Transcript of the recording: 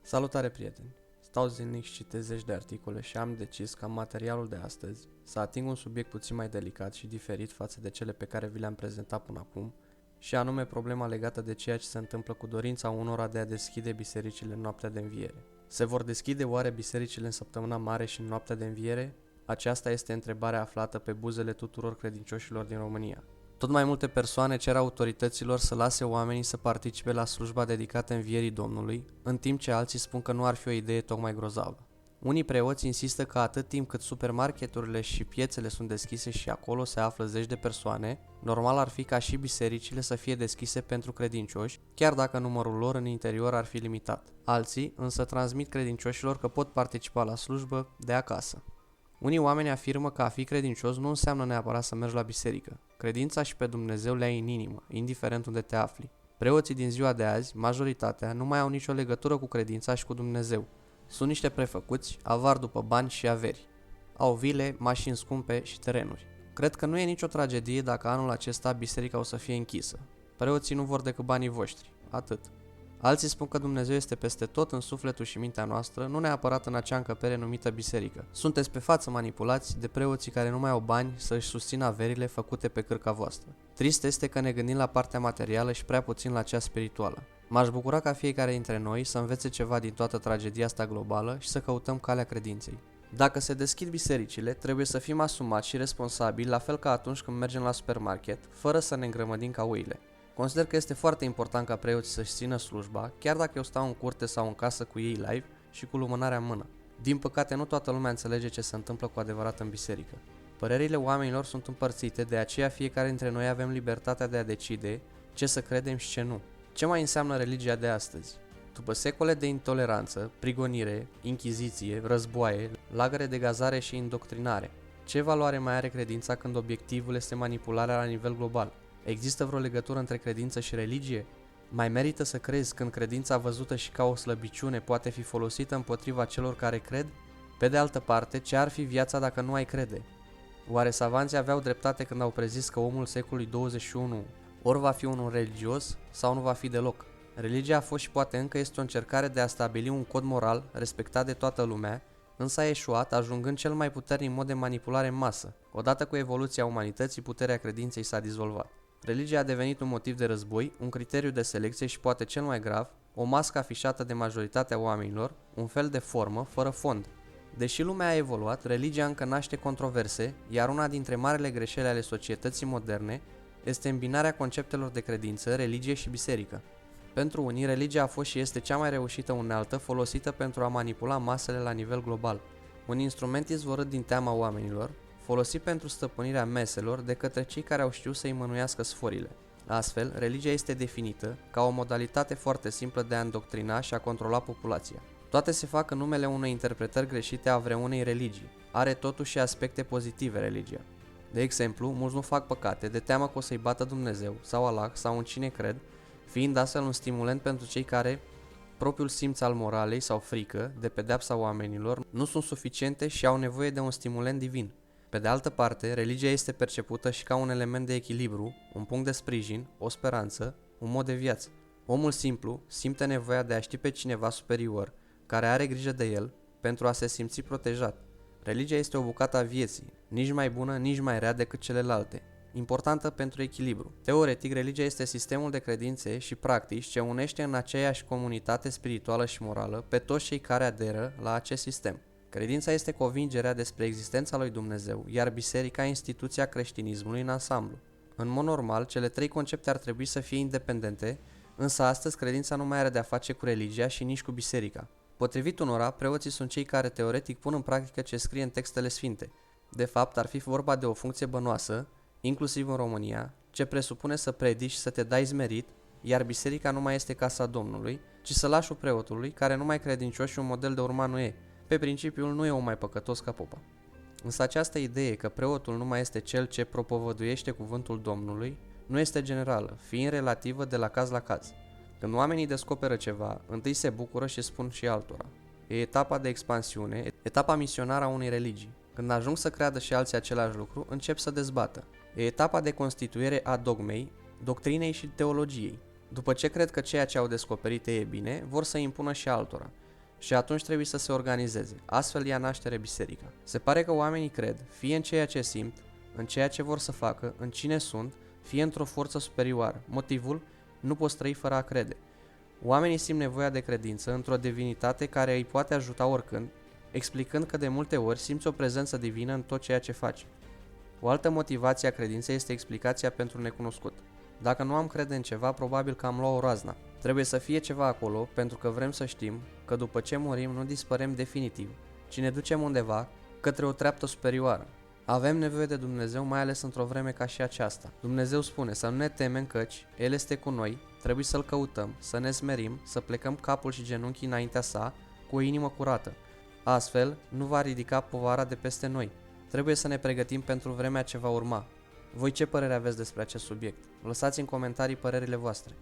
Salutare, prieteni! Stau zilnic și citesc zeci de articole și am decis ca în materialul de astăzi să ating un subiect puțin mai delicat și diferit față de cele pe care vi le-am prezentat până acum, și anume problema legată de ceea ce se întâmplă cu dorința unora de a deschide bisericile în noaptea de înviere. Se vor deschide oare bisericile în săptămâna mare și în noaptea de înviere? Aceasta este întrebarea aflată pe buzele tuturor credincioșilor din România. Tot mai multe persoane cer autorităților să lase oamenii să participe la slujba dedicată învierii Domnului, în timp ce alții spun că nu ar fi o idee tocmai grozavă. Unii preoți insistă că atât timp cât supermarketurile și piețele sunt deschise și acolo se află zeci de persoane, normal ar fi ca și bisericile să fie deschise pentru credincioși, chiar dacă numărul lor în interior ar fi limitat. Alții însă transmit credincioșilor că pot participa la slujbă de acasă. Unii oameni afirmă că a fi credincios nu înseamnă neapărat să mergi la biserică. Credința și pe Dumnezeu le ai în inimă, indiferent unde te afli. Preoții din ziua de azi, majoritatea, nu mai au nicio legătură cu credința și cu Dumnezeu. Sunt niște prefăcuți, avari după bani și averi. Au vile, mașini scumpe și terenuri. Cred că nu e nicio tragedie dacă anul acesta biserica o să fie închisă. Preoții nu vor decât banii voștri. Atât. Alții spun că Dumnezeu este peste tot în sufletul și mintea noastră, nu neapărat în acea încăpere numită biserică. Sunteți pe față manipulați de preoții care nu mai au bani să își susțină averile făcute pe cârca voastră. Trist este că ne gândim la partea materială și prea puțin la cea spirituală. M-aș bucura ca fiecare dintre noi să învețe ceva din toată tragedia asta globală și să căutăm calea credinței. Dacă se deschid bisericile, trebuie să fim asumați și responsabili, la fel ca atunci când mergem la supermarket, fără să ne îngrămădim ca oile. Consider că este foarte important ca preoții să-și țină slujba, chiar dacă eu stau în curte sau în casă cu ei live și cu lumânarea în mână. Din păcate, nu toată lumea înțelege ce se întâmplă cu adevărat în biserică. Părerile oamenilor sunt împărțite, de aceea fiecare dintre noi avem libertatea de a decide ce să credem și ce nu. Ce mai înseamnă religia de astăzi? După secole de intoleranță, prigonire, inchiziție, războaie, lagăre de gazare și indoctrinare, ce valoare mai are credința când obiectivul este manipularea la nivel global? Există vreo legătură între credință și religie? Mai merită să crezi când credința văzută și ca o slăbiciune poate fi folosită împotriva celor care cred? Pe de altă parte, ce ar fi viața dacă nu ai crede? Oare savanții aveau dreptate când au prezis că omul secolului 21 ori va fi unul religios sau nu va fi deloc? Religia a fost și poate încă este o încercare de a stabili un cod moral respectat de toată lumea, însă a eșuat, ajungând cel mai puternic mod de manipulare în masă. Odată cu evoluția umanității, puterea credinței s-a dizolvat. Religia a devenit un motiv de război, un criteriu de selecție și, poate cel mai grav, o mască afișată de majoritatea oamenilor, un fel de formă fără fond. Deși lumea a evoluat, religia încă naște controverse, iar una dintre marile greșeli ale societății moderne este îmbinarea conceptelor de credință, religie și biserică. Pentru unii, religia a fost și este cea mai reușită unealtă folosită pentru a manipula masele la nivel global. Un instrument izvorât din teama oamenilor, folosit pentru stăpânirea meselor de către cei care au știut să-i mânuiască sforile. Astfel, religia este definită ca o modalitate foarte simplă de a îndoctrina și a controla populația. Toate se fac în numele unei interpretări greșite a vreunei religii. Are totuși și aspecte pozitive religia. De exemplu, mulți nu fac păcate de teamă că o să-i bată Dumnezeu sau Allah sau în cine cred, fiind astfel un stimulent pentru cei care propriul simț al moralei sau frică de pedeapsa oamenilor nu sunt suficiente și au nevoie de un stimulent divin. Pe de altă parte, religia este percepută și ca un element de echilibru, un punct de sprijin, o speranță, un mod de viață. Omul simplu simte nevoia de a ști pe cineva superior, care are grijă de el, pentru a se simți protejat. Religia este o bucată a vieții, nici mai bună, nici mai rea decât celelalte, importantă pentru echilibru. Teoretic, religia este sistemul de credințe și practici ce unește în aceeași comunitate spirituală și morală pe toți cei care aderă la acest sistem. Credința este convingerea despre existența lui Dumnezeu, iar biserica instituția creștinismului în ansamblu. În mod normal, cele trei concepte ar trebui să fie independente, însă astăzi credința nu mai are de-a face cu religia și nici cu biserica. Potrivit unora, preoții sunt cei care teoretic pun în practică ce scrie în textele sfinte. De fapt, ar fi vorba de o funcție bănoasă, inclusiv în România, ce presupune să predici și să te dai zmerit, iar biserica nu mai este casa Domnului, ci sălașul preotului, care nu mai credincios și un model de urmat nu e. Pe principiul nu e un mai păcătos ca popa. Însă această idee că preotul nu mai este cel ce propovăduiește cuvântul Domnului nu este generală, fiind relativă de la caz la caz. Când oamenii descoperă ceva, întâi se bucură și spun și altora. E etapa de expansiune, etapa misionară a unei religii. Când ajung să creadă și alții același lucru, încep să dezbată. E etapa de constituire a dogmei, doctrinei și teologiei. După ce cred că ceea ce au descoperit e bine, vor să impună și altora. și atunci trebuie să se organizeze. Astfel ia naștere biserica. Se pare că oamenii cred, fie în ceea ce simt, în ceea ce vor să facă, în cine sunt, fie într-o forță superioară. Motivul? Nu poți trăi fără a crede. Oamenii simt nevoia de credință într-o divinitate care îi poate ajuta oricând, explicând că de multe ori simți o prezență divină în tot ceea ce faci. O altă motivație a credinței este explicația pentru necunoscut. Dacă nu am crede în ceva, probabil că am luat o razna. Trebuie să fie ceva acolo, pentru că vrem să știm că după ce murim nu dispărem definitiv, ci ne ducem undeva, către o treaptă superioară. Avem nevoie de Dumnezeu, mai ales într-o vreme ca și aceasta. Dumnezeu spune să nu ne temem căci El este cu noi, trebuie să-L căutăm, să ne smerim, să plecăm capul și genunchii înaintea sa, cu o inimă curată. Astfel, nu va ridica povara de peste noi. Trebuie să ne pregătim pentru vremea ce va urma. Voi ce părere aveți despre acest subiect? Lăsați în comentarii părerile voastre.